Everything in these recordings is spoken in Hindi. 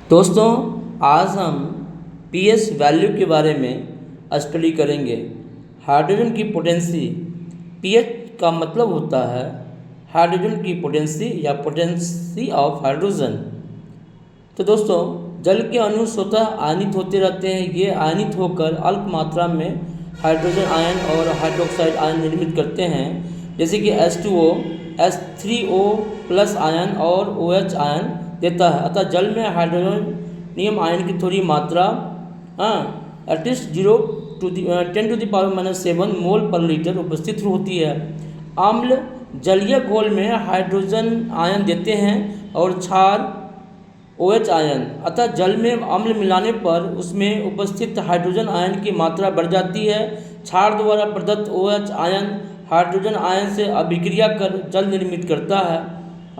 दोस्तों, आज हम पीएच वैल्यू के बारे में स्टडी करेंगे। हाइड्रोजन की पोटेंसी। पीएच का मतलब होता है हाइड्रोजन की पोटेंसी या पोटेंसी ऑफ हाइड्रोजन। तो दोस्तों, जल के अणु स्वतः आयनित होते रहते हैं। ये आयनित होकर अल्प मात्रा में हाइड्रोजन आयन और हाइड्रोक्साइड आयन निर्मित करते हैं, जैसे कि H2O, H3O प्लस आयन और OH आयन देता है। अतः जल में हाइड्रोनियम आयन की थोड़ी मात्रा एटलीस्ट 10⁻⁷ मोल पर लीटर उपस्थित होती है। अम्ल जलीय घोल में हाइड्रोजन आयन देते हैं और क्षार OH आयन। अतः जल में अम्ल मिलाने पर उसमें उपस्थित हाइड्रोजन आयन की मात्रा बढ़ जाती है। क्षार द्वारा प्रदत्त OH आयन हाइड्रोजन आयन से अभिक्रिया कर जल निर्मित करता है।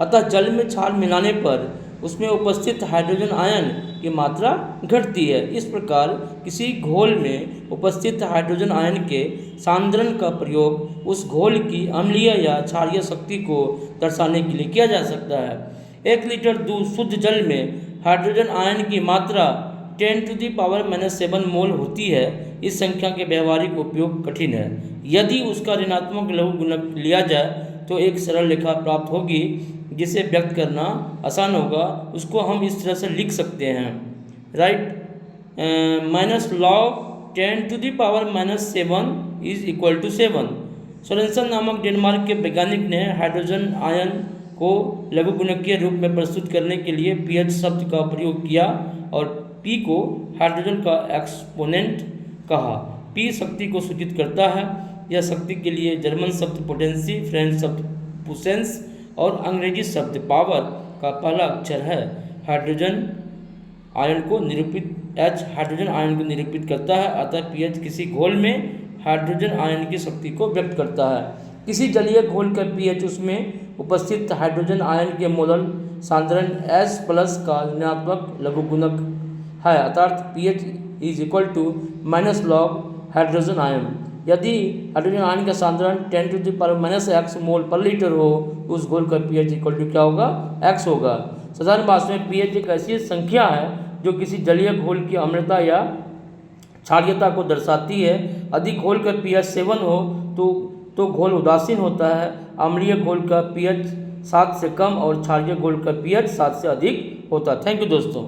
अतः जल में क्षार मिलाने पर उसमें उपस्थित हाइड्रोजन आयन की मात्रा घटती है। इस प्रकार किसी घोल में उपस्थित हाइड्रोजन आयन के सांद्रण का प्रयोग उस घोल की अम्लीय या क्षारीय शक्ति को दर्शाने के लिए किया जा सकता है। 1 लीटर दूध शुद्ध जल में हाइड्रोजन आयन की मात्रा 10⁻⁷ मोल होती है। इस संख्या के व्यवहारिक उपयोग कठिन है। यदि उसका ऋणात्मक लघु गुणक लिया जाए तो एक सरल रेखा प्राप्त होगी जिसे व्यक्त करना आसान होगा। उसको हम इस तरह से लिख सकते हैं, right, -log10⁻⁷ is equal to 7। Sorensen नामक डेनमार्क के वैज्ञानिक ने हाइड्रोजन आयन को लघु गुणकीय रूप में प्रस्तुत करने के लिए पीएच शब्द का प्रयोग किया और पी को हाइड्रोजन का एक्सपोनेंट कहा। पी शक्ति को सूचित करता है। यह शक्ति के लिए जर्मन शब्द पोटेंसी, फ्रेंच शब्द पुसेंस और अंग्रेजी शब्द पावर का पहला अक्षर है। हाइड्रोजन आयन को निरूपित हाइड्रोजन आयन को निरूपित करता है। अतः पीएच किसी घोल में हाइड्रोजन आयन की शक्ति को व्यक्त करता है। किसी जलीय घोल का पीएच उसमें उपस्थित हाइड्रोजन आयन के मोलर सांद्रण H+ का ऋणात्मक लघु गुणक है, अर्थात pH is equal to -log hydrogen ion. यदि हाइड्रोजन आयन का सांद्रण 10⁻⁻x मोल पर लीटर हो, उस घोल का पीएच इक्वल टू क्या होगा? X होगा। साधारण भाषा में पीएच एक ऐसी संख्या है जो किसी जलीय घोल की अम्लता या क्षारीयता को दर्शाती है। यदि घोल का पीएच 7 हो तो घोल उदासीन होता है। अम्लीय घोल का पीएच 7 से कम और क्षारीय घोल का पीएच 7 से अधिक होता है। थैंक यू दोस्तों।